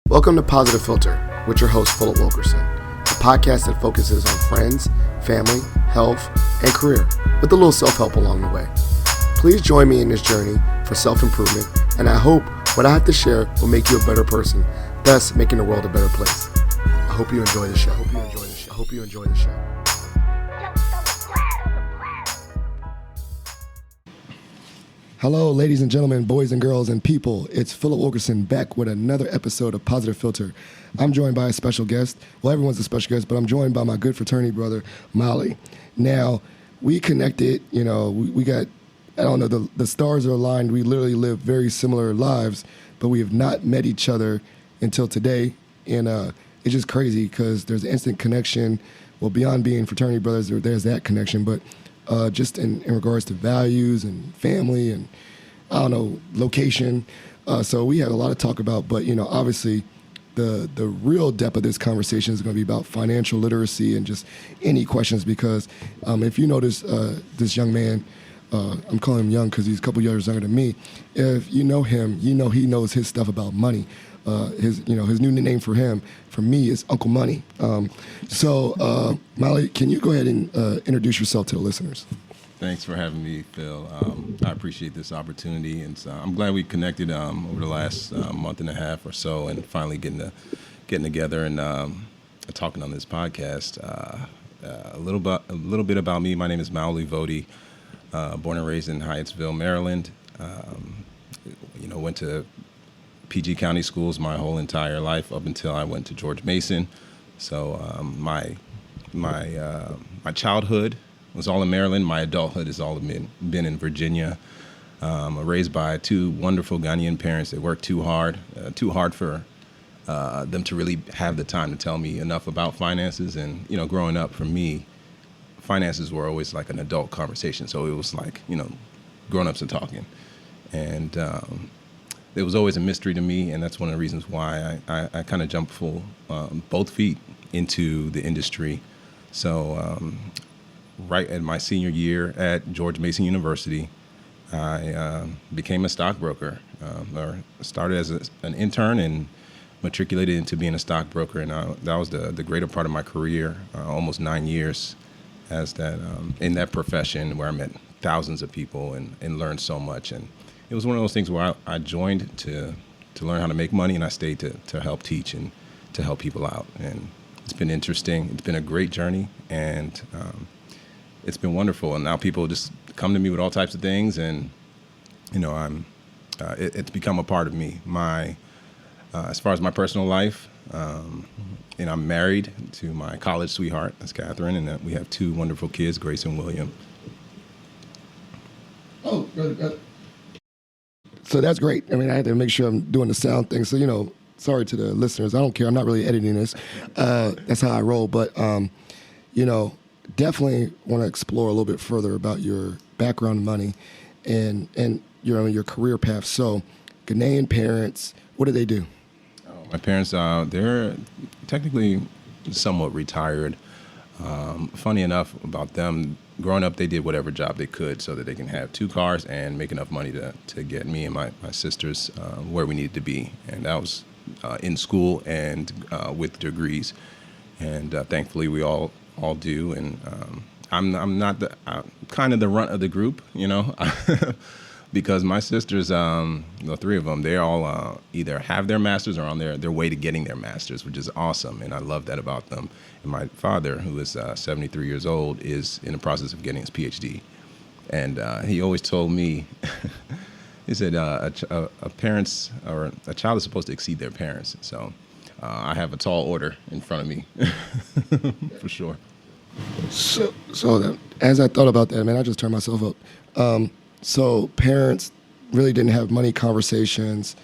Welcome to Positive Filter with your host, Philip Wilkerson, a podcast that focuses on friends, family, health, and career, with a little self-help along the way. Please join me in this journey for self-improvement, and I hope what I have to share will make you a better person, thus making the world a better place. I hope you enjoy the show. I hope you enjoy the show. Hello, ladies and gentlemen, boys and girls and people. It's Philip Wilkerson back with another episode of Positive Filter. I'm joined by a special guest. Well, everyone's a special guest, but I'm joined by my good fraternity brother, Mawuli. Now, we connected, we got, I don't know, the stars are aligned. We literally live very similar lives, but we have not met each other until today. And it's just crazy because there's an instant connection. Well, beyond being fraternity brothers, there's that connection, but just in regards to values and family and, location. So we had a lot to talk about, but, obviously the real depth of this conversation is going to be about financial literacy and just any questions because if you notice this young man, I'm calling him young because he's a couple years younger than me. If you know him, he knows his stuff about money. His new nickname for me is Uncle Money. So, Mawuli, can you go ahead and introduce yourself to the listeners? Thanks for having me, Phil. I appreciate this opportunity, and I'm glad we connected over the last month and a half or so, and finally getting together and talking on this podcast. A little bit about me. My name is Mawuli Vodi. Born and raised in Hyattsville, Maryland. Went to PG County schools my whole entire life up until I went to George Mason. So my childhood was all in Maryland. My adulthood has all been in Virginia. Raised by two wonderful Ghanaian parents that worked too hard for them to really have the time to tell me enough about finances. And growing up for me, finances were always like an adult conversation. So it was like grown-ups are talking, and it was always a mystery to me, and that's one of the reasons why I kind of jumped both feet into the industry. So right at my senior year at George Mason University, I became a stockbroker, or started as an intern and matriculated into being a stockbroker, and that was the greater part of my career, almost 9 years as that in that profession where I met thousands of people and learned so much. And it was one of those things where I joined to learn how to make money, and I stayed to help teach and to help people out. And it's been interesting. It's been a great journey, and it's been wonderful. And now people just come to me with all types of things, and it's become a part of me. As far as my personal life, I'm married to my college sweetheart, that's Catherine, and we have two wonderful kids, Grace and William. Oh, brother. So that's great. I mean, I had to make sure I'm doing the sound thing. So, sorry to the listeners. I don't care. I'm not really editing this. That's how I roll. But, definitely want to explore a little bit further about your background in money and your career path. So, Ghanaian parents, what do they do? My parents, they're technically somewhat retired. Funny enough about them, growing up, they did whatever job they could so that they can have two cars and make enough money to get me and my sisters where we needed to be. And that was in school and with degrees. And thankfully, we all do. And I'm not kind of the runt of the group, because my sisters, the three of them, they all either have their masters or on their way to getting their masters, which is awesome, and I love that about them. And my father, who is 73 years old, is in the process of getting his PhD. And he always told me, he said, a child is supposed to exceed their parents. So I have a tall order in front of me, for sure. So as I thought about that, man, I just turned myself up. So parents really didn't have money conversations,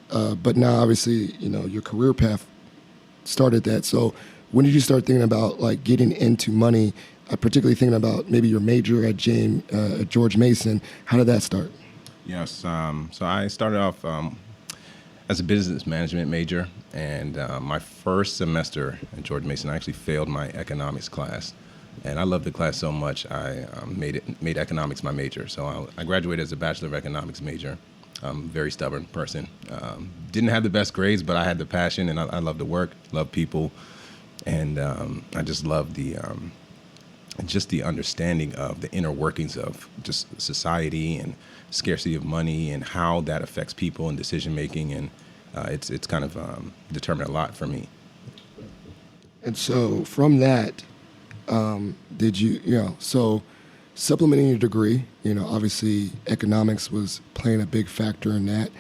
but now obviously, your career path started that. So when did you start thinking about like getting into money, particularly thinking about maybe your major at George Mason? How did that start? Yes, so I started off as a business management major, and my first semester at George Mason, I actually failed my economics class. And I loved the class so much, I made economics my major. So I graduated as a Bachelor of Economics major. I'm a very stubborn person. Didn't have the best grades, but I had the passion, and I love to work, love people, and I just love the understanding of the inner workings of just society and scarcity of money and how that affects people and decision making, and it's kind of determined a lot for me. And so from that, did you, so supplementing your degree, obviously economics was playing a big factor in that.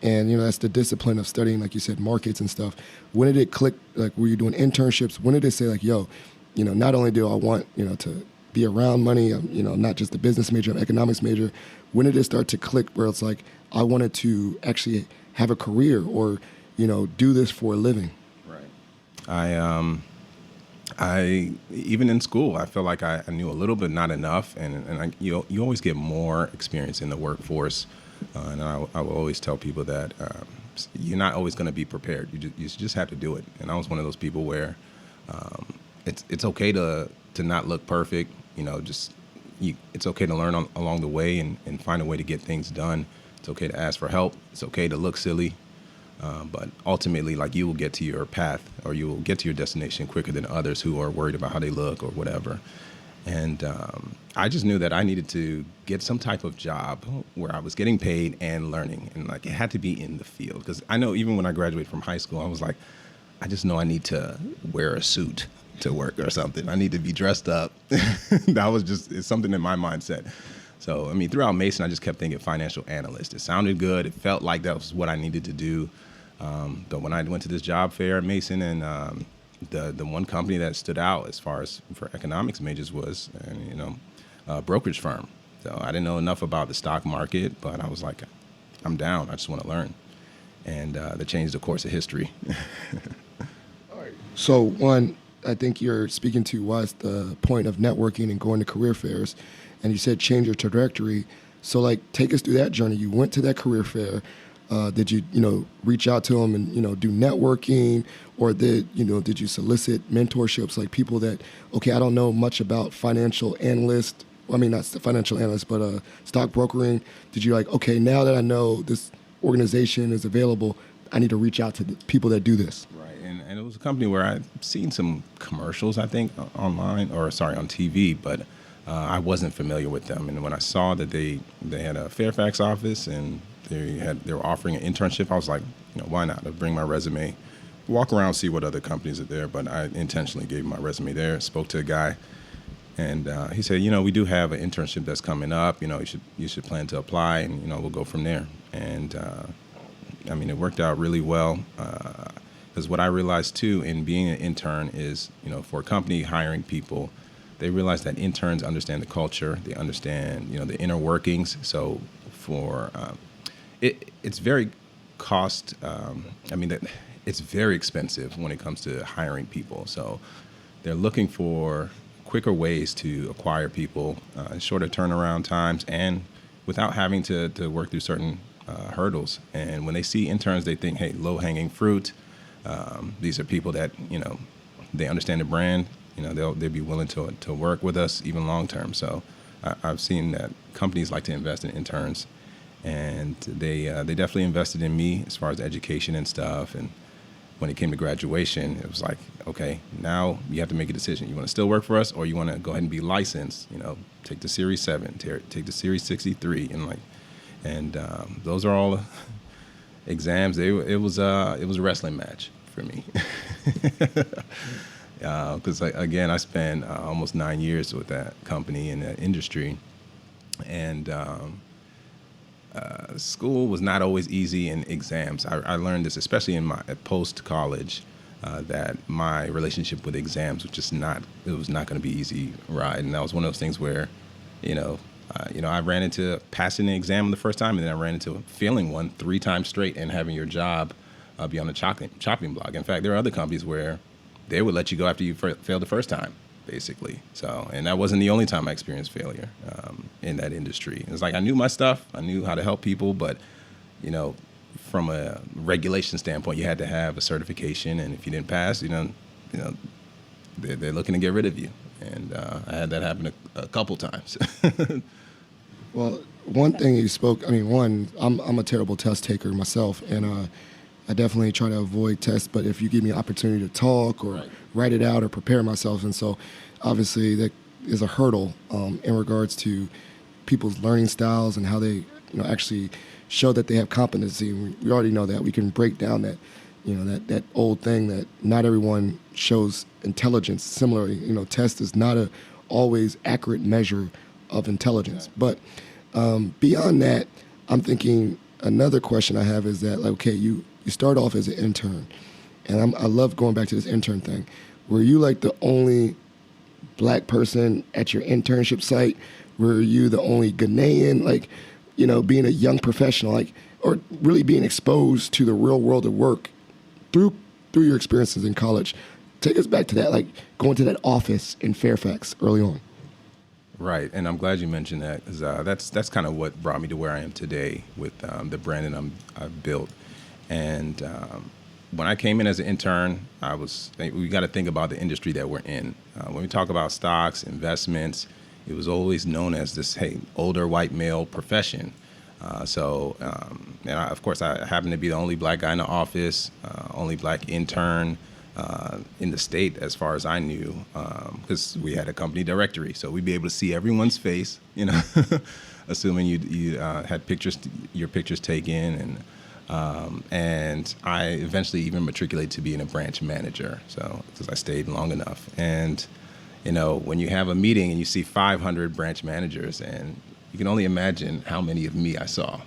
And, that's the discipline of studying, like you said, markets and stuff. When did it click? Like, were you doing internships? When did it say, like, yo, not only do I want, to be around money, not just a business major, an economics major. When did it start to click where it's like, I wanted to actually have a career or, do this for a living? Right. I even in school, I felt like I knew a little but not enough, and you always get more experience in the workforce, and I will always tell people that you're not always going to be prepared. You just have to do it. And I was one of those people where it's okay to not look perfect. It's okay to learn along the way and find a way to get things done. It's okay to ask for help. It's okay to look silly. But ultimately, like, you will get to your path or you will get to your destination quicker than others who are worried about how they look or whatever. And I just knew that I needed to get some type of job where I was getting paid and learning. And, like, it had to be in the field. Because I know even when I graduated from high school, I was like, I just know I need to wear a suit to work or something. I need to be dressed up. It's something in my mindset. So, throughout Mason, I just kept thinking financial analyst. It sounded good. It felt like that was what I needed to do. But when I went to this job fair at Mason, and the one company that stood out as far as for economics majors was, a brokerage firm. So I didn't know enough about the stock market, but I was like, I'm down. I just want to learn. And that changed the course of history. All right. So one, I think you're speaking to was the point of networking and going to career fairs. And you said change your trajectory. So, like, take us through that journey. You went to that career fair. Did you, reach out to them and, do networking? Or did you solicit mentorships, like people that, okay, I don't know much about financial analyst. I mean, not financial analyst, but stock brokering. Did you okay, now that I know this organization is available, I need to reach out to the people that do this? Right. And it was a company where I'd seen some commercials, I think, on TV, but I wasn't familiar with them. And when I saw that they had a Fairfax office and they were offering an internship, I was like, why not? I'll bring my resume, walk around, see what other companies are there. But I intentionally gave my resume there, spoke to a guy, and he said, we do have an internship that's coming up. You should plan to apply, and we'll go from there. And it worked out really well. Because what I realized too in being an intern is, for a company hiring people, they realize that interns understand the culture. They understand, the inner workings. So for it's very it's very expensive when it comes to hiring people. So they're looking for quicker ways to acquire people, shorter turnaround times, and without having to work through certain hurdles. And when they see interns, they think, hey, low-hanging fruit. These are people that, they understand the brand. They'll be willing to work with us even long term. So I've seen that companies like to invest in interns, and they definitely invested in me as far as education and stuff. And when it came to graduation, it was like, okay, now you have to make a decision. You want to still work for us, or you want to go ahead and be licensed? Take the Series 7, take the Series 63, and those are all exams. It was a wrestling match for me. Because again, I spent almost 9 years with that company in that industry, and school was not always easy in exams. I learned this, especially in my post-college, that my relationship with exams was not going to be easy ride. And that was one of those things where, I ran into passing an exam the first time, and then I ran into failing one 3 times straight and having your job be on the chopping block. In fact, there are other companies where they would let you go after you failed the first time, basically. So, and that wasn't the only time I experienced failure in that industry. It's like I knew my stuff, I knew how to help people, but from a regulation standpoint, you had to have a certification, and if you didn't pass, they're looking to get rid of you. And I had that happen a couple times. Well, one thing you spoke, I mean, one, I'm a terrible test taker myself, and I definitely try to avoid tests, but if you give me an opportunity to talk or write it out or prepare myself, and so obviously that is a hurdle in regards to people's learning styles and how they, actually show that they have competency. We already know that. We can break down that, that old thing that not everyone shows intelligence. Similarly, test is not a always accurate measure of intelligence. But beyond that, I'm thinking another question I have is that, like, okay, you start off as an intern, and I love going back to this intern thing. Were you like the only black person at your internship site? Were you the only Ghanaian? Like, being a young professional, like, or really being exposed to the real world of work through your experiences in college. Take us back to that, like going to that office in Fairfax early on. Right, and I'm glad you mentioned that because that's kind of what brought me to where I am today with the brand that I've built. And when I came in as an intern, we got to think about the industry that we're in. When we talk about stocks, investments, it was always known as this, older white male profession. And of course, I happened to be the only black guy in the office, only black intern in the state, as far as I knew, because we had a company directory, so we'd be able to see everyone's face, assuming you had your pictures taken, and I eventually even matriculated to being a branch manager, so because I stayed long enough. And when you have a meeting and you see 500 branch managers, and you can only imagine how many of me I saw.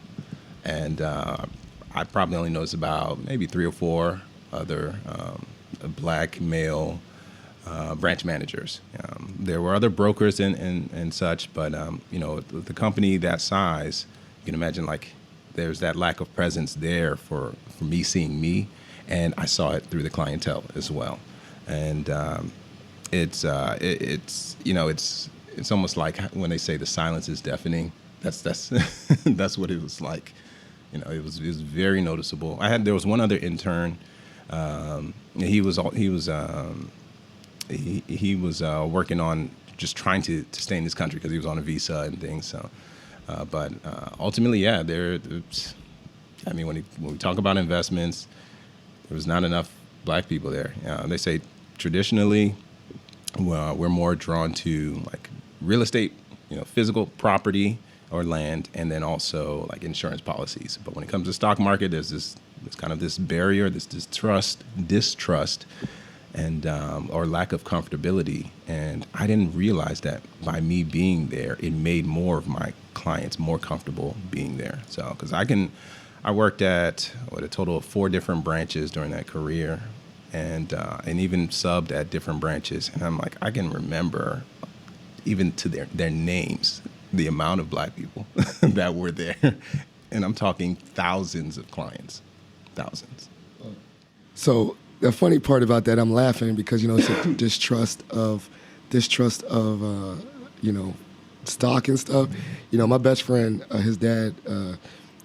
And I probably only noticed about maybe 3 or 4 other black male branch managers. There were other brokers and such, but the company that size, you can imagine, like, there's that lack of presence there for me seeing me, and I saw it through the clientele as well. And it's almost like when they say the silence is deafening. That's that's what it was like. It was very noticeable. There was one other intern. He was working on just trying to stay in this country because he was on a visa and things. So, but ultimately, yeah, when we talk about investments, there was not enough black people there. They say traditionally, we're more drawn to like real estate, physical property or land, and then also like insurance policies. But when it comes to stock market, there's kind of this barrier, this distrust, and or lack of comfortability. And I didn't realize that by me being there, it made more of my clients more comfortable being there. So, because I worked at a total of 4 different branches during that career, and even subbed at different branches. And I'm like, I can remember even to their names, the amount of black people that were there. And I'm talking thousands of clients, thousands. So the funny part about that, I'm laughing because, it's a distrust of stock and stuff. My best friend, his dad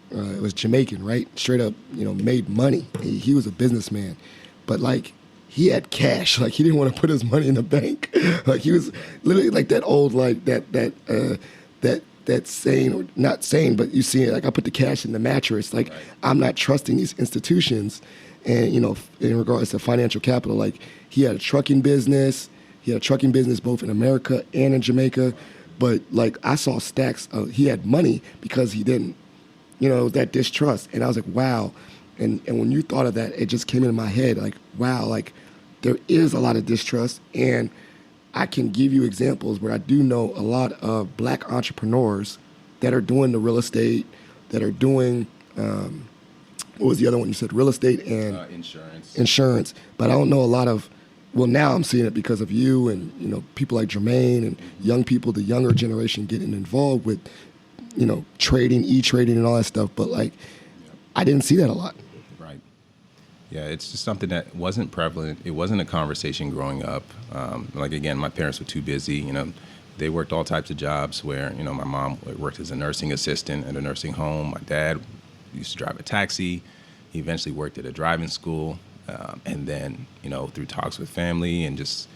was Jamaican, right? Straight up, made money. He was a businessman. But like, he had cash. Like, he didn't want to put his money in the bank. Like, he was literally like that old, like that saying, or not saying, but you see it, like, I put the cash in the mattress. Like, right. I'm not trusting these institutions. And, in regards to financial capital, like, he had a trucking business. He had a trucking business both in America and in Jamaica. But, like, I saw stacks of, he had money because he didn't, that distrust. And I was like, wow. And when you thought of that, it just came into my head, like, wow, like, there is a lot of distrust. And I can give you examples where I do know a lot of black entrepreneurs that are doing the real estate, that are doing, what was the other one you said? Real estate and insurance. But I don't know a lot of, well, now I'm seeing it because of you and, people like Jermaine and young people, the younger generation getting involved with, trading, e-trading and all that stuff. But like, I didn't see that a lot. Right. Yeah, it's just something that wasn't prevalent. It wasn't a conversation growing up. Like, again, my parents were too busy. They worked all types of jobs where, my mom worked as a nursing assistant at a nursing home. My dad used to drive a taxi. He eventually worked at a driving school. And then, through talks with family and just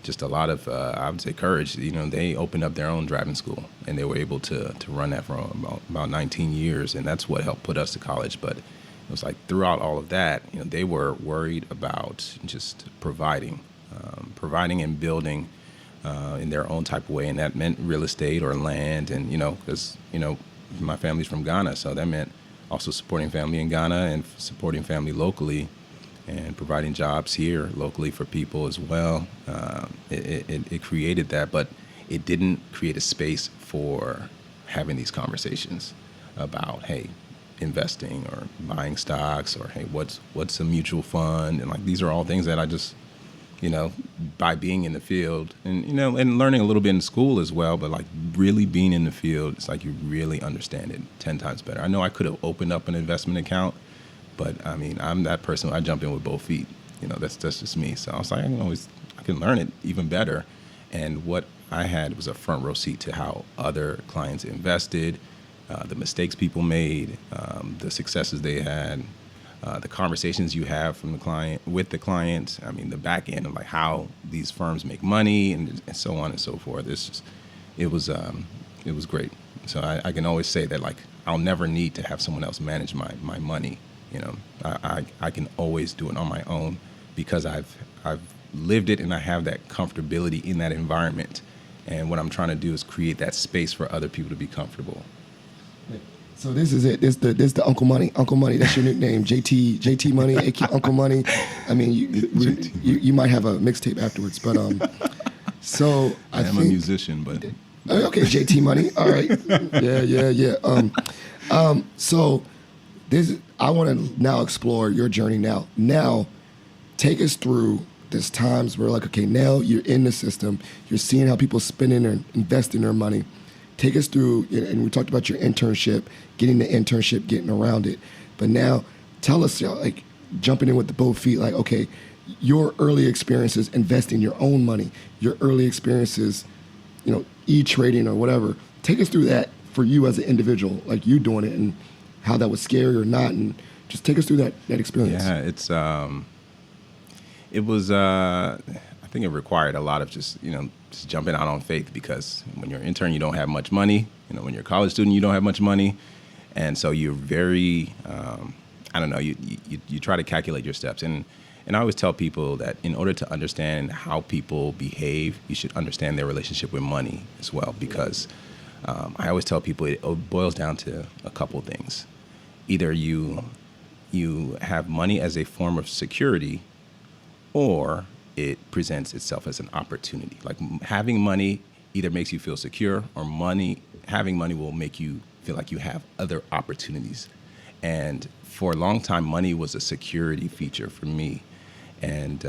just a lot of, I would say, courage. They opened up their own driving school, and they were able to run that for about 19 years, and that's what helped put us to college. But it was like throughout all of that, they were worried about just providing and building in their own type of way, and that meant real estate or land, and because my family's from Ghana, so that meant also supporting family in Ghana and supporting family locally, and providing jobs here locally for people as well. It created that, but it didn't create a space for having these conversations about, hey, investing or buying stocks, or hey, what's a mutual fund, and like these are all things that I just by being in the field and and learning a little bit in school as well, but like really being in the field, it's like you really understand it 10 times better. I know I could have opened up an investment account, but I mean, I'm that person. I jump in with both feet. That's just me. So I was like, I can learn it even better. And what I had was a front row seat to how other clients invested, the mistakes people made, the successes they had, the conversations you have with the client. I mean, the back end of like how these firms make money and so on and so forth. It was great. So I can always say that like I'll never need to have someone else manage my money. I can always do it on my own because I've lived it, and I have that comfortability in that environment. And what I'm trying to do is create that space for other people to be comfortable. So this is it. This the Uncle Money. Uncle Money. That's your nickname. JT Money, aka Uncle Money. I mean, you might have a mixtape afterwards, but so I am a musician, but okay, JT Money. All right. Yeah. So this, I want to now explore your journey. Now, take us through this times where like, okay, now you're in the system. You're seeing how people spending and investing their money. Take us through, and we talked about your internship, getting the internship, getting around it. But now, tell us, like, jumping in with the both feet, like, okay, your early experiences investing your own money, your early experiences, e-trading or whatever. Take us through that for you as an individual, like you doing it, and how that was scary or not, and just take us through that experience. Yeah, it was. I think it required a lot of just jumping out on faith, because when you're an intern, you don't have much money. When you're a college student, you don't have much money, and so you're very, I don't know. You try to calculate your steps, and I always tell people that in order to understand how people behave, you should understand their relationship with money as well, because I always tell people it boils down to a couple things. Either you have money as a form of security, or it presents itself as an opportunity. Like having money either makes you feel secure, or having money will make you feel like you have other opportunities. And for a long time, money was a security feature for me. And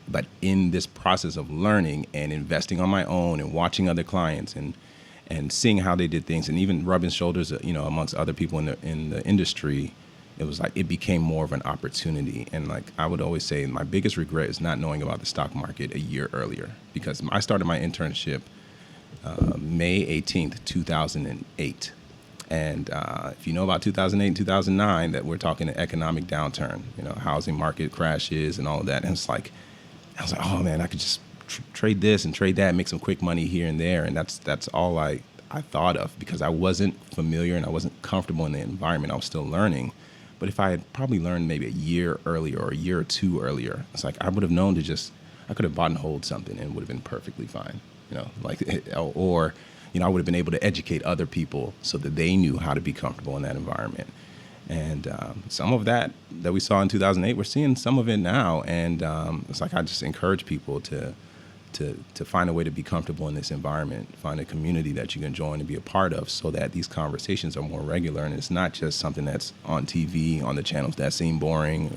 but in this process of learning and investing on my own and watching other clients and seeing how they did things, and even rubbing shoulders, amongst other people in the industry, it was like it became more of an opportunity. And like I would always say, my biggest regret is not knowing about the stock market a year earlier, because I started my internship May 18th, 2008. And if you know about 2008 and 2009, that we're talking an economic downturn, housing market crashes and all of that. And I was like, oh man, I could just trade this and trade that, make some quick money here and there. And that's all I thought of, because I wasn't familiar and I wasn't comfortable in the environment. I was still learning. But if I had probably learned maybe a year earlier or a year or two earlier, it's like I would have known I could have bought and hold something and it would have been perfectly fine, or I would have been able to educate other people so that they knew how to be comfortable in that environment. And some of that we saw in 2008, we're seeing some of it now. And it's like I just encourage people to find a way to be comfortable in this environment, find a community that you can join and be a part of, so that these conversations are more regular, and it's not just something that's on TV, on the channels that seem boring,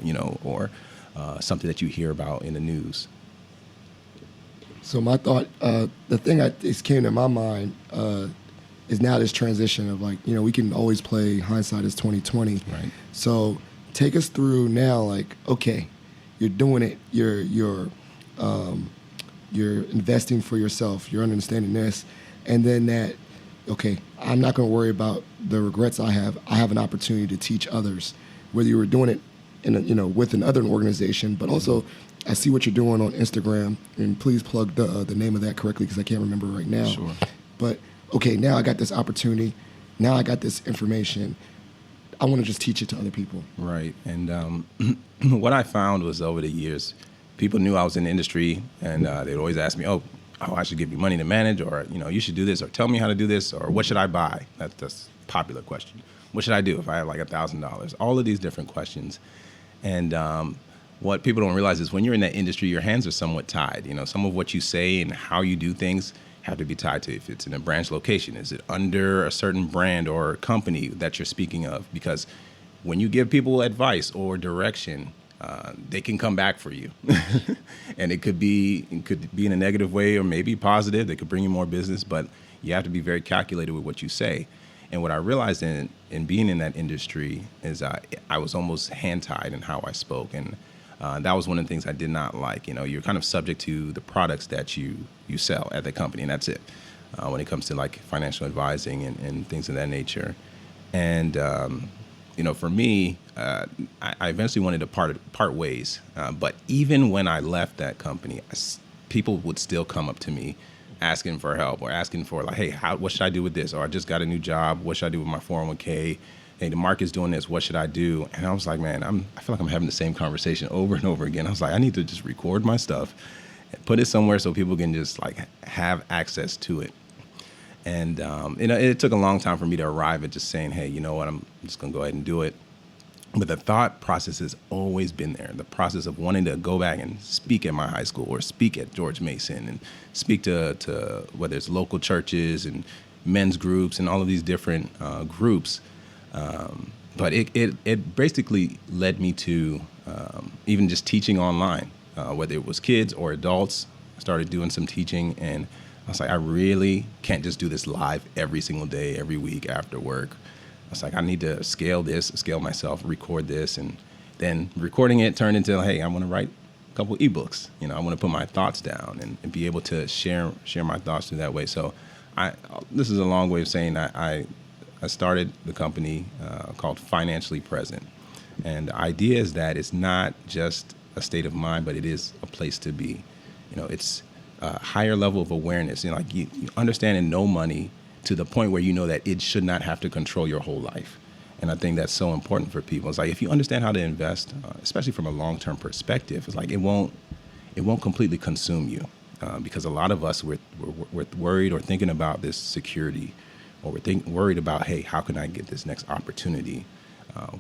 or something that you hear about in the news. So my thought, the thing that came to my mind is now this transition of like, we can always play hindsight is 2020. Right. So take us through now, like, okay, you're doing it, you're investing for yourself, you're understanding this, and then that, okay, I'm not going to worry about the regrets I have. I have an opportunity to teach others, whether you were doing it in with another organization, but also I see what you're doing on Instagram, and please plug the name of that correctly because I can't remember right now. Sure. But okay, now I got this opportunity. Now I got this information. I want to just teach it to other people. Right. And what I found was over the years, people knew I was in the industry, and they'd always ask me, oh, I should give you money to manage, or, you should do this, or tell me how to do this, or what should I buy? That's a popular question. What should I do if I have like $1,000? All of these different questions. And what people don't realize is when you're in that industry, your hands are somewhat tied. Some of what you say and how you do things have to be tied to if it's in a branch location. Is it under a certain brand or company that you're speaking of? Because when you give people advice or direction, they can come back for you. And it could be in a negative way or maybe positive. They could bring you more business, but you have to be very calculated with what you say. And what I realized in being in that industry is I was almost hand-tied in how I spoke. And that was one of the things I did not like. You're kind of subject to the products that you sell at the company, and that's it. When it comes to like financial advising and things of that nature. And for me, I eventually wanted to part ways. But even when I left that company, people would still come up to me asking for help or asking for like, hey, what should I do with this? Or I just got a new job. What should I do with my 401k? Hey, the market's doing this. What should I do? And I was like, man, I feel like I'm having the same conversation over and over again. I was like, I need to just record my stuff and put it somewhere so people can just like have access to it. And, it took a long time for me to arrive at just saying, hey, you know what, I'm just going to go ahead and do it. But the thought process has always been there. The process of wanting to go back and speak at my high school or speak at George Mason and speak to whether it's local churches and men's groups and all of these different groups. But it basically led me to even just teaching online, whether it was kids or adults. I started doing some teaching, and I was like, I really can't just do this live every single day, every week after work. I was like, I need to scale myself, record this, and then recording it turned into, hey, I want to write a couple ebooks. I want to put my thoughts down and be able to share my thoughts through that way. So this is a long way of saying that I started the company called Financially Present. And the idea is that it's not just a state of mind, but it is a place to be. It's a higher level of awareness. You understand and know money to the point where you know that it should not have to control your whole life. And I think that's so important for people. It's like if you understand how to invest, especially from a long-term perspective, it's like it won't completely consume you. Because a lot of us, we're worried or thinking about this security, or we're worried about, hey, how can I get this next opportunity?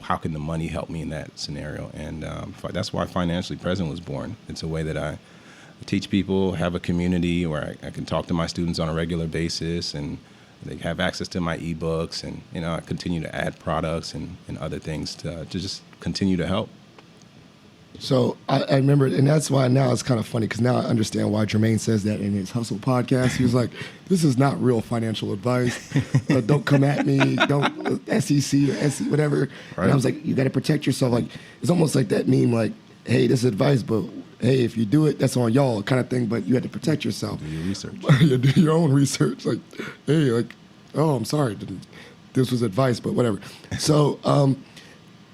How can the money help me in that scenario? And that's why Financially Present was born. It's a way that I teach people, have a community where I can talk to my students on a regular basis, and they have access to my ebooks, and I continue to add products and other things to just continue to help. So I remember, and that's why now it's kind of funny, because now I understand why Jermaine says that in his Hustle podcast. He was like, this is not real financial advice. Don't come at me. Don't SEC or SEC, whatever. Right. And I was like, you got to protect yourself. Like, it's almost like that meme, like, hey, this is advice, but hey, if you do it, that's on y'all kind of thing, but you have to protect yourself. Do your research. You do your own research. Like, hey, like, oh, I'm sorry. This was advice, but whatever. So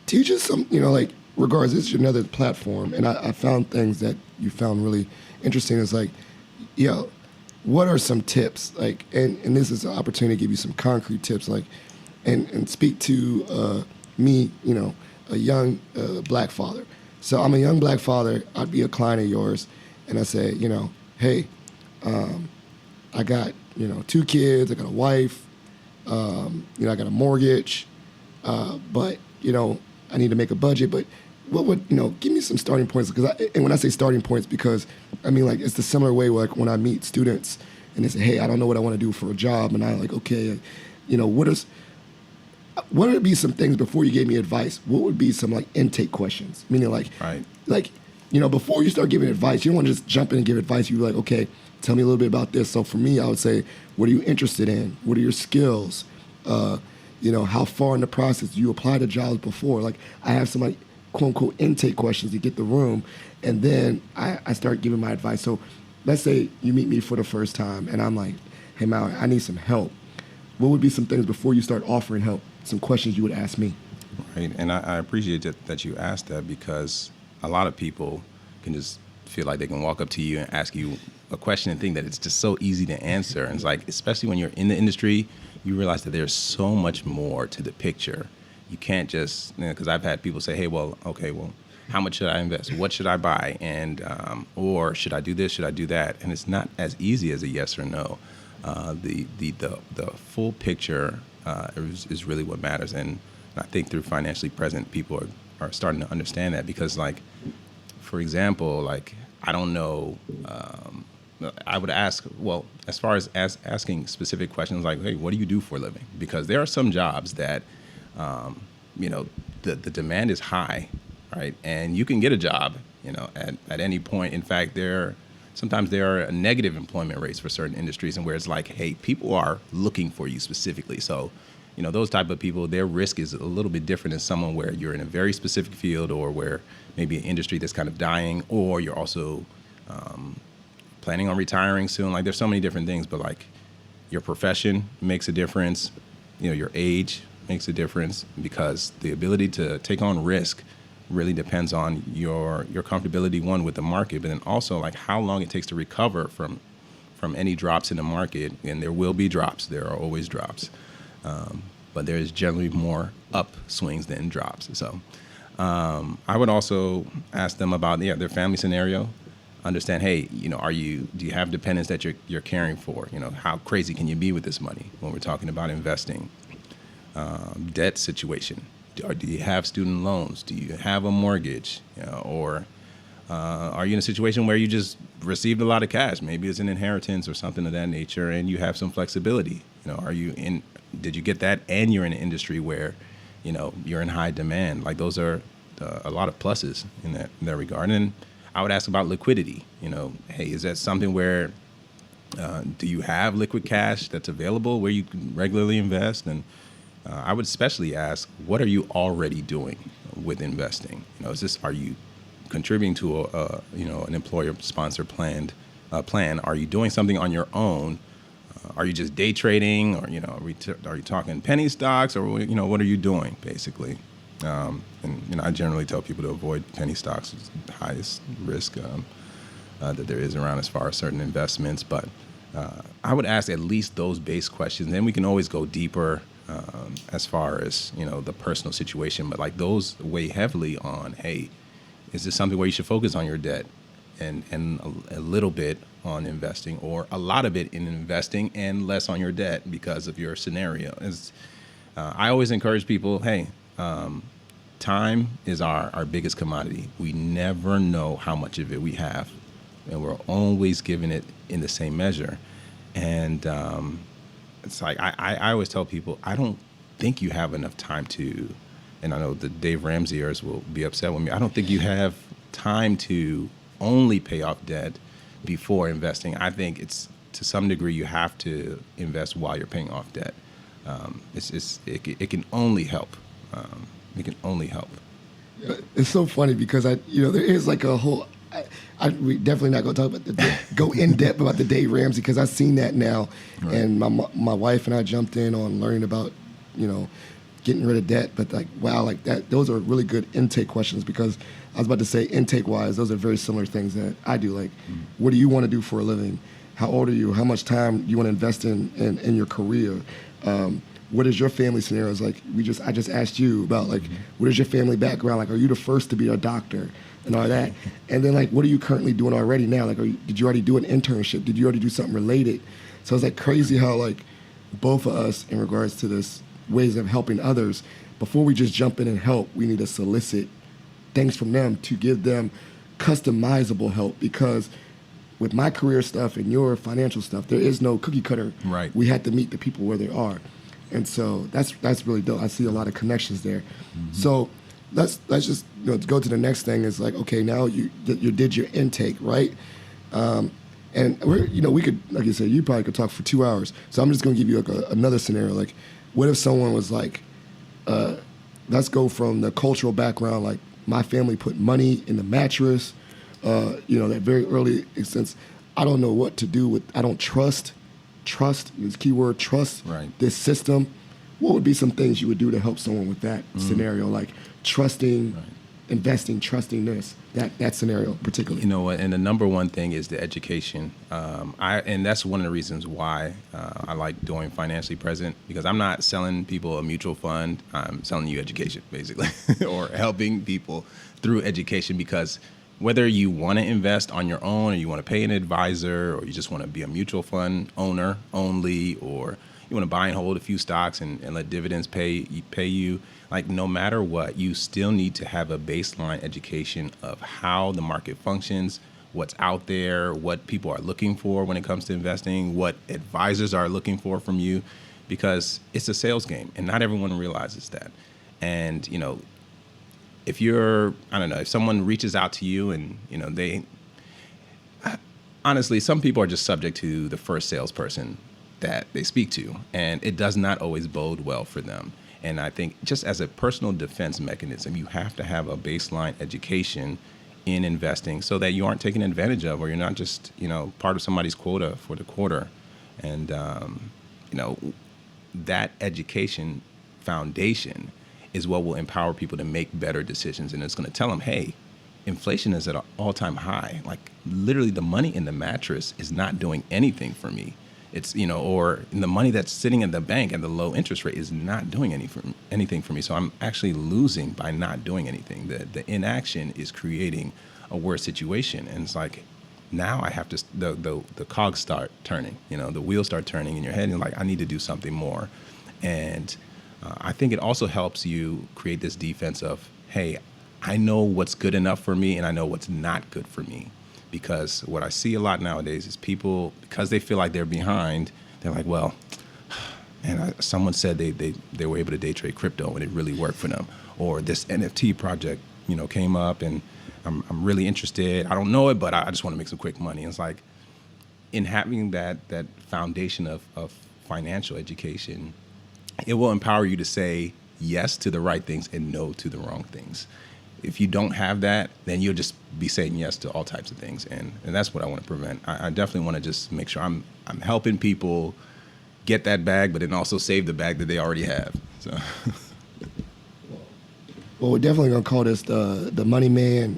teach us some, like, regardless, this is another platform, and I found things that you found really interesting. It's like, what are some tips? Like, and this is an opportunity to give you some concrete tips, like, and speak to me, a young black father. So I'm a young black father. I'd be a client of yours, and I say, hey, I got, 2 kids. I got a wife. I got a mortgage, but I need to make a budget. But what would, give me some starting points? And when I say starting points, because I mean, like, it's the similar way, like, when I meet students and they say, hey, I don't know what I want to do for a job, and I'm like, okay, what would be some things before you gave me advice? What would be some, like, intake questions? Meaning, like, right. Like, before you start giving advice, you don't want to just jump in and give advice. You're like, okay, tell me a little bit about this. So for me, I would say, what are you interested in? What are your skills? How far in the process do you apply to jobs before? Like, I have some, like, quote unquote intake questions to get the room, and then I start giving my advice. So let's say you meet me for the first time, and I'm like, hey, Mawuli, I need some help. What would be some things before you start offering help? Some questions you would ask me. Right, and I appreciate that you asked that, because a lot of people can just feel like they can walk up to you and ask you a question and think that it's just so easy to answer. And it's like, especially when you're in the industry, you realize that there's so much more to the picture. You can't just, because I've had people say, hey, well, okay, well, how much should I invest? What should I buy? And or should I do this? Should I do that? And it's not as easy as a yes or no. The full picture is really what matters. And I think through Financially Present, people are starting to understand that, because, like, for example, like, I don't know, I would ask, well, as far as asking specific questions like, hey, what do you do for a living? Because there are some jobs that, the demand is high, right? And you can get a job, at any point. In fact, sometimes there are negative employment rates for certain industries, and where it's like, hey, people are looking for you specifically. So, those type of people, their risk is a little bit different than someone where you're in a very specific field, or where maybe an industry that's kind of dying, or you're also planning on retiring soon. Like, there's so many different things, but like, your profession makes a difference. Your age makes a difference, because the ability to take on risk really depends on your comfortability, one, with the market, but then also like how long it takes to recover from any drops in the market. And there will be drops. There are always drops. But there's generally more upswings than drops. So I would also ask them about their family scenario. Understand, hey, do you have dependents that you're caring for? How crazy can you be with this money when we're talking about investing? Debt situation. Do you have student loans? Do you have a mortgage? Or are you in a situation where you just received a lot of cash? Maybe it's an inheritance or something of that nature, and you have some flexibility. Did you get that and you're in an industry where, you're in high demand? Like, those are a lot of pluses in that regard. And I would ask about liquidity. Hey, is that something where do you have liquid cash that's available where you can regularly invest? And I would especially ask, what are you already doing with investing? Are you contributing to an employer-sponsored plan? Are you doing something on your own? Are you just day trading, or are you talking penny stocks, or what are you doing basically? And I generally tell people to avoid penny stocks. It's the highest risk that there is around as far as certain investments. But I would ask at least those base questions. Then we can always go deeper as far as the personal situation. But like, those weigh heavily on, hey, is this something where you should focus on your debt and a little bit on investing, or a lot of it in investing and less on your debt because of your scenario? I always encourage people, hey, time is our biggest commodity. We never know how much of it we have, and we're always giving it in the same measure. And it's like, I always tell people, I don't think you have enough time to, and I know the Dave Ramseyers will be upset with me, I don't think you have time to only pay off debt before investing. I think it's, to some degree, you have to invest while you're paying off debt. It can only help. It can only help. It's so funny because there is like a whole. We definitely not going to talk about go in depth about the Dave Ramsey, because I've seen that now, right. And my wife and I jumped in on learning about getting rid of debt. But like, wow, like that, those are really good intake questions, because I was about to say, intake wise, those are very similar things that I do. Like, what do you want to do for a living? How old are you? How much time do you want to invest in your career? What is your family scenarios? Like, I just asked you about, like, what is your family background? Like, are you the first to be a doctor and all that? And then, like, what are you currently doing already now? Like, did you already do an internship? Did you already do something related? So it's like crazy how, like, both of us, in regards to this ways of helping others, before we just jump in and help, we need to solicit things from them to give them customizable help. Because with my career stuff and your financial stuff, there is no cookie cutter. Right. We had to meet the people where they are. And so that's really dope. I see a lot of connections there. Mm-hmm. So let's just go to the next thing. Is like, okay, now you did your intake, right? And we could, like you said, you probably could talk for 2 hours. So I'm just going to give you another scenario. Like, what if someone was like, let's go from the cultural background. Like, my family put money in the mattress. That very early instance, I don't know what to do with. I don't trust is keyword trust. Right. This system. What would be some things you would do to help someone with that scenario, like trusting investing, trusting this, that scenario particularly? You know what? And the number one thing is the education. And that's one of the reasons why I like doing Financially Present, because I'm not selling people a mutual fund. I'm selling you education, basically, or helping people through education. Because whether you want to invest on your own, or you want to pay an advisor, or you just want to be a mutual fund owner only, or you want to buy and hold a few stocks and let dividends pay you, like no matter what, you still need to have a baseline education of how the market functions, what's out there, what people are looking for when it comes to investing, what advisors are looking for from you, because it's a sales game and not everyone realizes that. And, you know, if if someone reaches out to you and, you know, honestly, some people are just subject to the first salesperson that they speak to, and it does not always bode well for them. And I think just as a personal defense mechanism, you have to have a baseline education in investing so that you aren't taken advantage of, or you're not just, you know, part of somebody's quota for the quarter. And, you know, that education foundation is what will empower people to make better decisions. And it's going to tell them, hey, inflation is at an all-time high. Like literally the money in the mattress is not doing anything for me. It's, you know, or the money that's sitting in the bank at the low interest rate is not doing anything for me. So I'm actually losing by not doing anything. The inaction is creating a worse situation. And it's like, now I have to, the cogs start turning, you know, the wheels start turning in your head. And you're like, I need to do something more. And I think it also helps you create this defense of, hey, I know what's good enough for me and I know what's not good for me. Because what I see a lot nowadays is people, because they feel like they're behind, they're like, well, and someone said they were able to day trade crypto and it really worked for them. Or this NFT project, you know, came up and I'm really interested. I don't know it, but I just want to make some quick money. And it's like, in having that foundation of financial education, it will empower you to say yes to the right things and no to the wrong things. If you don't have that, then you'll just be saying yes to all types of things. And that's what I want to prevent. I definitely want to just make sure I'm helping people get that bag, but then also save the bag that they already have. So. Well, we're definitely going to call this the Money Man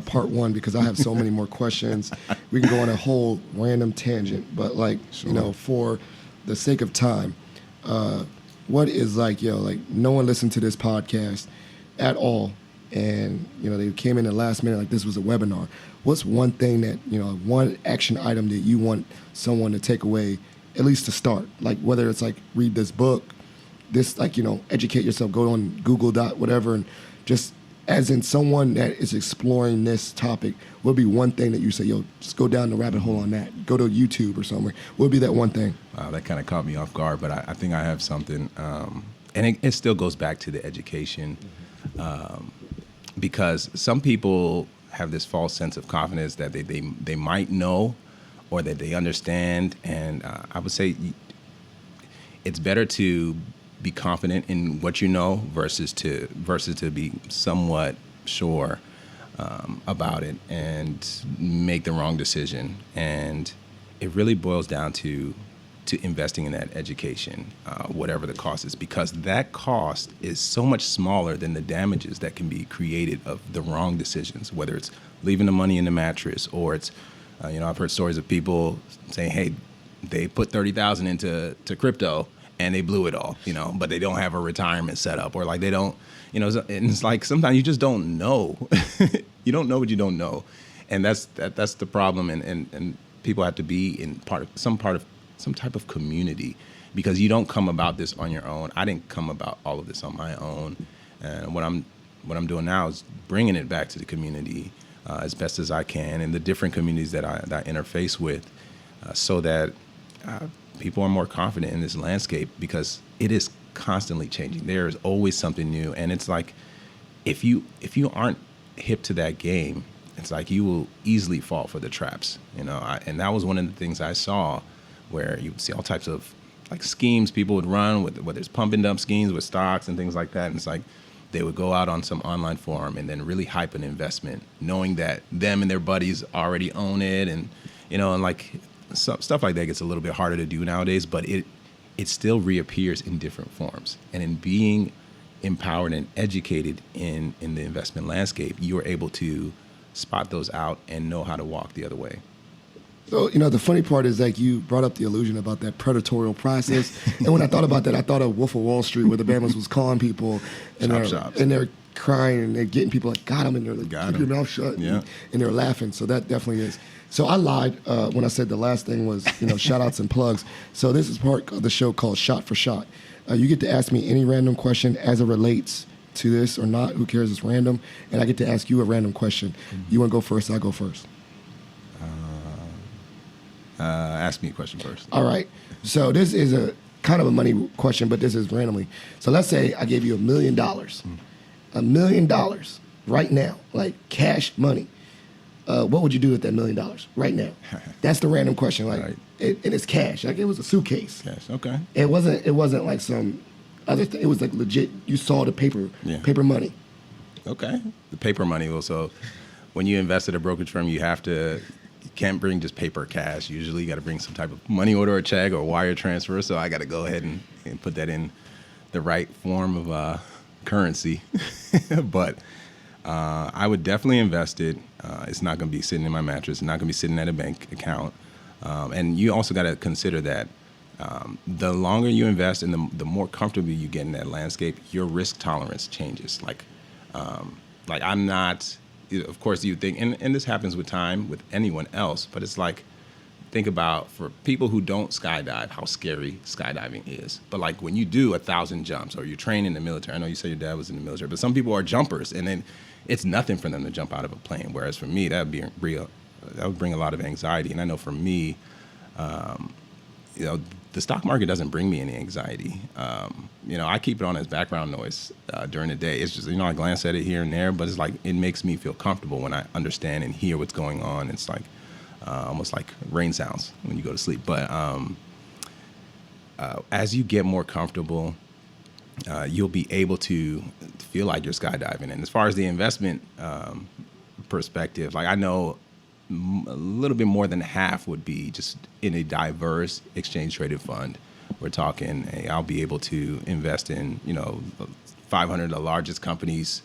part 1, because I have so many more questions. We can go on a whole random tangent, but like, sure. You know, for the sake of time, what is like, like no one listened to this podcast at all, and, you know, they came in the last minute like this was a webinar. What's one thing that, you know, one action item that you want someone to take away, at least to start? Like whether it's like read this book, this, like, you know, educate yourself, go on Google whatever, and just as in someone that is exploring this topic, what would be one thing that you say, just go down the rabbit hole on that, go to YouTube or somewhere? What would be that one thing? Wow, that kind of caught me off guard, but I think I have something. And it still goes back to the education. Because some people have this false sense of confidence that they might know or that they understand. And I would say it's better to be confident in what you know versus to be somewhat sure about it and make the wrong decision. And it really boils down to investing in that education, whatever the cost is, because that cost is so much smaller than the damages that can be created of the wrong decisions, whether it's leaving the money in the mattress or it's, I've heard stories of people saying, hey, they put 30,000 into crypto and they blew it all, but they don't have a retirement set up, or like they don't, and it's like sometimes you just don't know. You don't know what you don't know. And that's the problem. And people have to be in some type of community, because you don't come about this on your own. I didn't come about all of this on my own. And what I'm doing now is bringing it back to the community as best as I can, in the different communities that I interface with, so that people are more confident in this landscape, because it is constantly changing. There is always something new. And it's like, if you aren't hip to that game, it's like you will easily fall for the traps, and that was one of the things I saw, where you would see all types of like schemes people would run with, whether it's pump and dump schemes with stocks and things like that. And it's like they would go out on some online forum and then really hype an investment, knowing that them and their buddies already own it. And, and like stuff like that gets a little bit harder to do nowadays, but it still reappears in different forms. And in being empowered and educated in the investment landscape, you're able to spot those out and know how to walk the other way. So, the funny part is like you brought up the illusion about that predatorial process. And when I thought about that, I thought of Wolf of Wall Street where the Bamas was calling people and they're crying and they're getting people like, got him, and they're like, keep your mouth shut. Yeah. And they're laughing. So that definitely is. So I lied when I said the last thing was, shout outs and plugs. So this is part of the show called Shot for Shot. You get to ask me any random question as it relates to this or not. Who cares? It's random. And I get to ask you a random question. Mm-hmm. You want to go first? I'll go first. Ask me a question first. All right. So this is a kind of a money question, but this is randomly. So let's say I gave you $1 million. $1 million right now, like cash money. What would you do with that $1 million right now? That's the random question. Like, right. And it's cash. Like it was a suitcase. Cash. Okay. It wasn't like some other thing. It was like legit. You saw the paper money. Okay. The paper money. Also, when you invest at a brokerage firm, you can't bring just paper cash. Usually you got to bring some type of money order or check or wire transfer. So I got to go ahead and put that in the right form of currency. But I would definitely invest it. It's not going to be sitting in my mattress. It's not going to be sitting at a bank account. And you also got to consider that the longer you invest and the more comfortable you get in that landscape, your risk tolerance changes. Like I'm not... Of course, you think, and this happens with time with anyone else, but it's like, think about for people who don't skydive, how scary skydiving is. But like when you do 1,000 jumps or you train in the military, I know you say your dad was in the military, but some people are jumpers, and then it's nothing for them to jump out of a plane. Whereas for me, that would bring a lot of anxiety. And I know for me, the stock market doesn't bring me any anxiety. I keep it on as background noise during the day. It's just, I glance at it here and there, but it's like, it makes me feel comfortable when I understand and hear what's going on. It's like almost like rain sounds when you go to sleep. But as you get more comfortable, you'll be able to feel like you're skydiving. And as far as the investment perspective, like I know a little bit more than half would be just in a diverse exchange traded fund. We're talking, I'll be able to invest in, 500 of the largest companies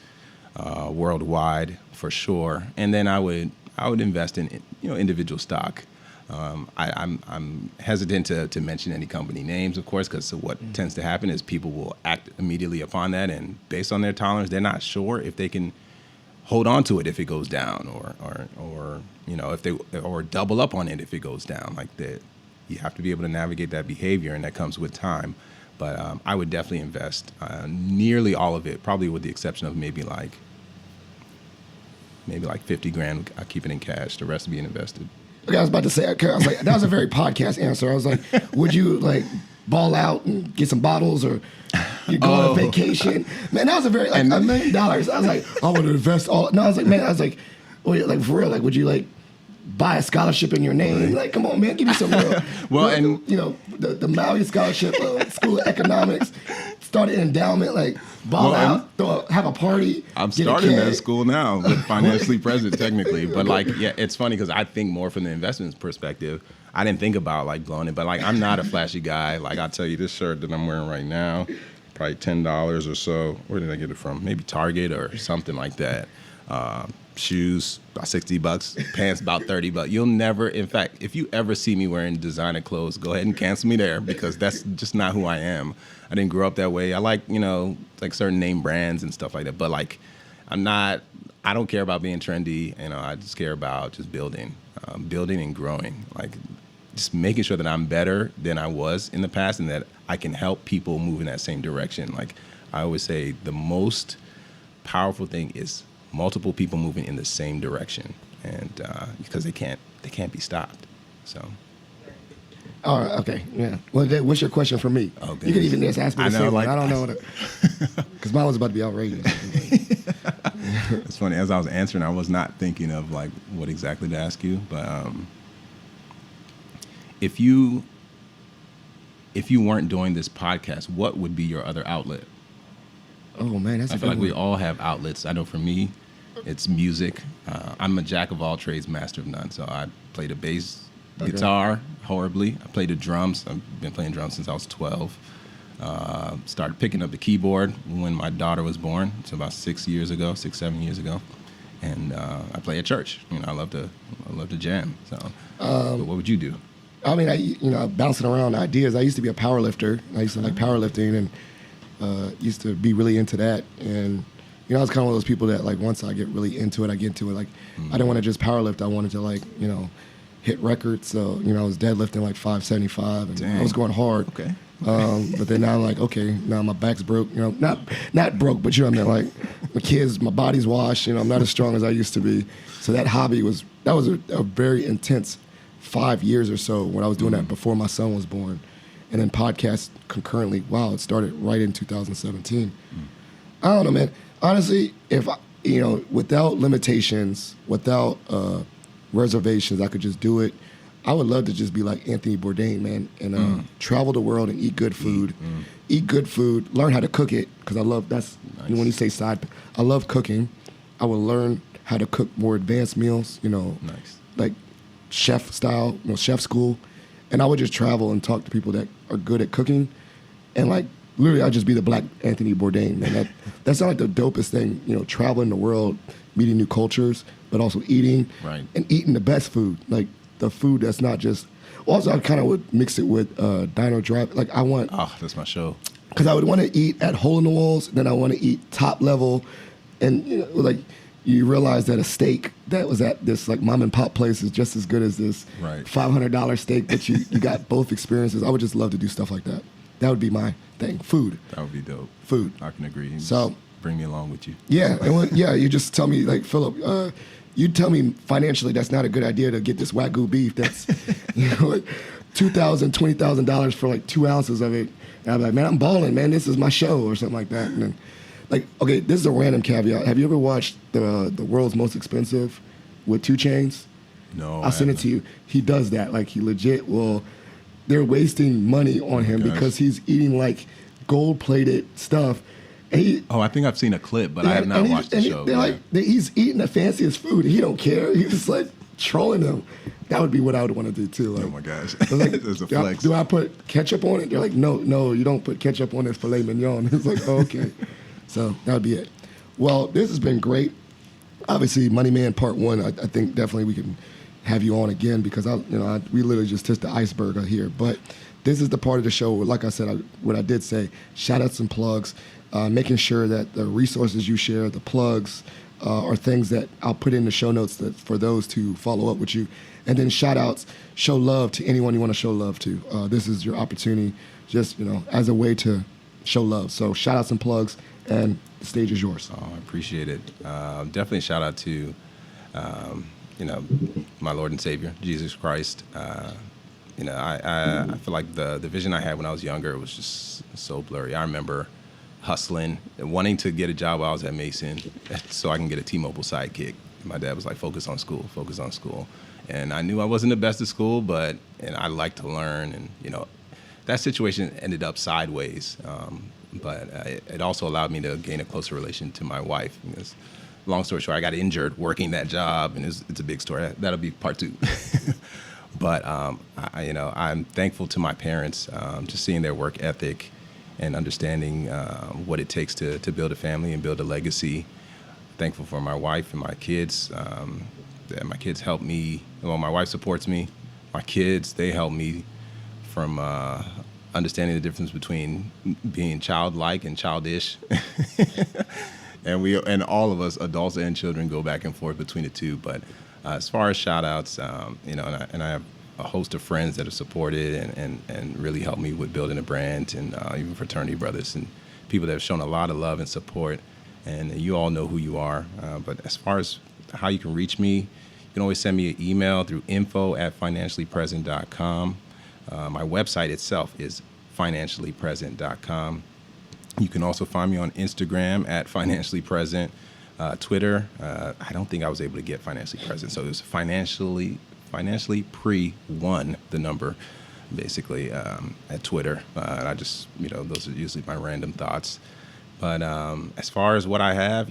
worldwide for sure. And then I would invest in, individual stock. I'm hesitant to mention any company names, of course, because what tends to happen is people will act immediately upon that, and based on their tolerance, they're not sure if they can hold on to it if it goes down, or if they or double up on it if it goes down. Like that, you have to be able to navigate that behavior, and that comes with time. But I would definitely invest nearly all of it, probably with the exception of maybe like $50,000. I keep it in cash. The rest being invested. Okay, I was about to say, I was like, that was a very podcast answer. I was like, would you like ball out and get some bottles, or you go on a vacation? Man, that was a very, like, $1 million. I was like, I want to invest all. No, I was like, man, wait, like for real, like, would you like buy a scholarship in your name? Right. Like, come on, man, give me some real. Well, and the Maui scholarship, School of Economics, start an endowment, like ball out, have a party. I'm starting that school now with Financially Present, technically. But like, yeah, it's funny because I think more from the investments perspective. I didn't think about like blowing it, but like I'm not a flashy guy. Like I'll tell you, this shirt that I'm wearing right now, probably $10 or so. Where did I get it from? Maybe Target or something like that. Shoes about $60, pants about $30. You'll never, in fact, if you ever see me wearing designer clothes, go ahead and cancel me there, because that's just not who I am. I didn't grow up that way. I like, like certain name brands and stuff like that, but like I don't care about being trendy. I just care about just building and growing, like just making sure that I'm better than I was in the past, and that I can help people move in that same direction. Like I always say, the most powerful thing is multiple people moving in the same direction, and because they can't be stopped. So. All right. Okay. Yeah. Well, what's your question for me? Oh, you could even just ask me the same one. I don't know because mine was about to be outrageous. It's funny. As I was answering, I was not thinking of like what exactly to ask you, but if you weren't doing this podcast, what would be your other outlet? Oh man, I feel like we all have outlets. I know for me, it's music. I'm a jack of all trades, master of none. So I play the bass guitar horribly. I play the drums. I've been playing drums since I was 12. Started picking up the keyboard when my daughter was born. So about 7 years ago. And I play at church. I love to jam. So, but what would you do? I mean, bouncing around ideas. I used to be a power lifter. I used to like powerlifting and used to be really into that. And, I was kind of one of those people that, like, once I get really into it, I get into it. Like, I didn't want to just power lift. I wanted to, like, hit records. So, I was deadlifting like 575 and I was going hard. Okay. But then now I'm like, okay, now my back's broke. Not broke, but what I mean? Like, my kids, my body's washed. I'm not as strong as I used to be. So that hobby was a very intense 5 years or so when I was doing that before my son was born. And then podcasts concurrently. Wow, it started right in 2017. I don't know, man. Honestly, if without limitations, without reservations, I could just do it. I would love to just be like Anthony Bourdain, man, and travel the world and eat good food. Eat good food, learn how to cook it, because I love, that's Nice. when you say side, I love cooking. I would learn how to cook more advanced meals, Nice. like chef style, chef school. And I would just travel and talk to people that are good at cooking. And like, literally, I'd just be the black Anthony Bourdain, man. That's not like the dopest thing, traveling the world, meeting new cultures, but also eating. Right. And eating the best food, like the food that's not just. Also, I kind of would mix it with Dino Drive. Like I want. Oh, that's my show. Because I would want to eat at Hole in the Walls, then I want to eat top level, and like you realize that a steak that was at this like mom and pop place is just as good as this Right. $500 steak, but you got both experiences. I would just love to do stuff like that. That would be my thing. Food. That would be dope. Food. I can agree. So- Just bring me along with you. Yeah, you just tell me like Philip. You tell me financially that's not a good idea to get this Wagyu beef that's like $2,000, $20,000 for like 2 ounces of it. And I'm like, man, I'm balling, man. This is my show or something like that. And then, like, okay, this is a random caveat. Have you ever watched the World's Most Expensive with 2 Chainz? No. I'll send it to you. He does that. Like, he legit will. They're wasting money on him gosh. because he's eating like gold-plated stuff. And he, I think I've seen a clip, but I have not watched the show. He's eating the fanciest food. He don't care. He's just like trolling them. That would be what I would want to do too. Like, Oh my gosh. like, There's a flex. do I put ketchup on it? They're like, no, you don't put ketchup on this filet mignon. It's like, oh, okay. So that would be it. Well, this has been great. Obviously, Money Man Part 1, I think definitely we can have you on again because we literally just touched the iceberg here. But this is the part of the show where, like I said, what I did say, shout outs and plugs, making sure that the resources you share, the plugs, are things that I'll put in the show notes for those to follow up with you. And then shout outs, show love to anyone you want to show love to. This is your opportunity just, as a way to show love. So shout outs and plugs, and the stage is yours. Oh, I appreciate it. Definitely shout out to, my Lord and Savior, Jesus Christ. I feel like the vision I had when I was younger was just so blurry. I remember hustling, wanting to get a job while I was at Mason so I can get a T-Mobile sidekick. My dad was like, focus on school. And I knew I wasn't the best at school, and I liked to learn. And, that situation ended up sideways. But it also allowed me to gain a closer relation to my wife. Because, long story short, I got injured working that job, and it's a big story. That'll be part 2. But I'm thankful to my parents, just seeing their work ethic and understanding what it takes to build a family and build a legacy. Thankful for my wife and my kids. That my kids help me. Well, my wife supports me. My kids, they help me from understanding the difference between being childlike and childish. And all of us, adults and children, go back and forth between the two. But as far as shout outs, and I have a host of friends that have supported and really helped me with building a brand, and even fraternity brothers and people that have shown a lot of love and support. And you all know who you are. But as far as how you can reach me, you can always send me an email through info@financiallypresent.com. My website itself is financiallypresent.com. You can also find me on Instagram at financiallypresent. Twitter, I don't think I was able to get financially present, so it was financially pre-1, the number, basically, at Twitter. And I just, those are usually my random thoughts. But as far as what I have,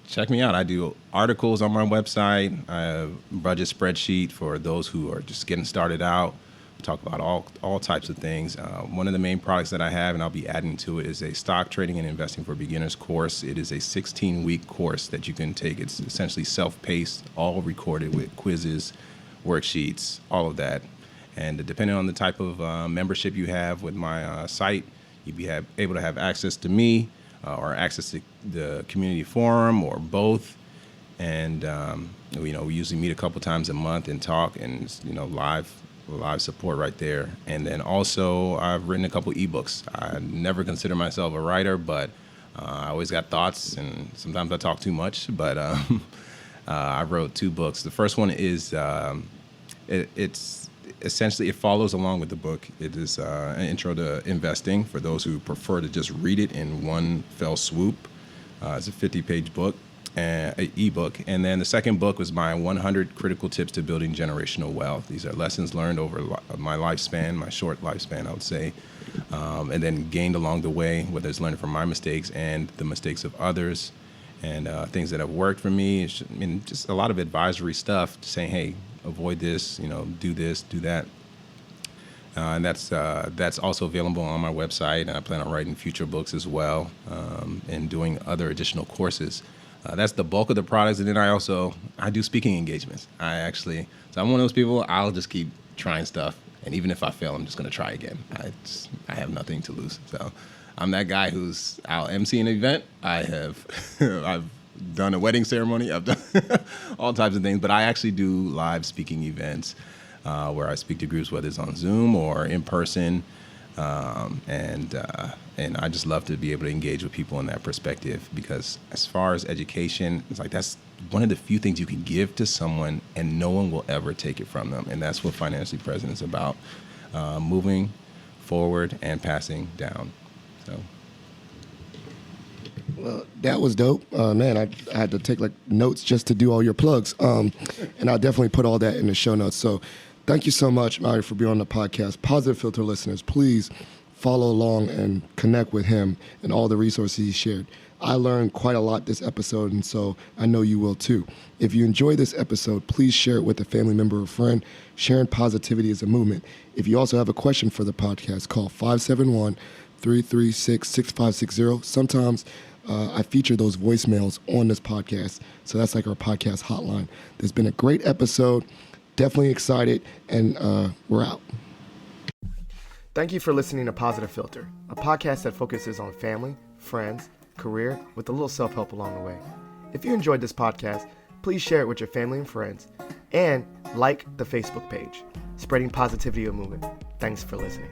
check me out. I do articles on my website. I have a budget spreadsheet for those who are just getting started out, We talk about all types of things. One of the main products that I have, and I'll be adding to it, is a stock trading and investing for beginners course. It is a 16-week course that you can take. It's essentially self-paced, all recorded with quizzes, worksheets, all of that. And depending on the type of membership you have with my site, you'll be able to have access to me or access to the community forum or both. And, we usually meet a couple times a month and talk, and, live support right there. And then also I've written a couple ebooks. I never consider myself a writer, but I always got thoughts, and sometimes I talk too much. But I wrote 2 books. The first one is it's essentially, it follows along with the book. It is an intro to investing for those who prefer to just read it in one fell swoop. It's a 50-page book, an ebook. And then the second book was my 100 critical tips to building generational wealth. These are lessons learned over my lifespan, my short lifespan, I would say, and then gained along the way, whether it's learning from my mistakes and the mistakes of others, and things that have worked for me. Just a lot of advisory stuff, saying, hey, avoid this, do this, do that. And that's also available on my website, and I plan on writing future books as well, and doing other additional courses. That's the bulk of the products. And then I do speaking engagements. So I'm one of those people, I'll just keep trying stuff. And even if I fail, I'm just going to try again. I have nothing to lose. So I'm that guy I'll MC an event. I've done a wedding ceremony. I've done all types of things, but I actually do live speaking events where I speak to groups, whether it's on Zoom or in person. And I just love to be able to engage with people in that perspective, because as far as education, it's like that's one of the few things you can give to someone and no one will ever take it from them. And that's what Financially Present is about, moving forward and passing down. So. Well, that was dope. Man, I had to take notes just to do all your plugs. And I'll definitely put all that in the show notes. So thank you so much, Mario, for being on the podcast. Positive Filter listeners, please follow along and connect with him and all the resources he shared. I learned quite a lot this episode, and so I know you will too. If you enjoy this episode, please share it with a family member or friend. Sharing positivity is a movement. If you also have a question for the podcast, call 571-336-6560. Sometimes I feature those voicemails on this podcast, so that's like our podcast hotline. There's been a great episode. Definitely excited, and we're out. Thank you for listening to Positive Filter, a podcast that focuses on family, friends, career, with a little self-help along the way. If you enjoyed this podcast, please share it with your family and friends, and like the Facebook page, Spreading Positivity a Movement. Thanks for listening.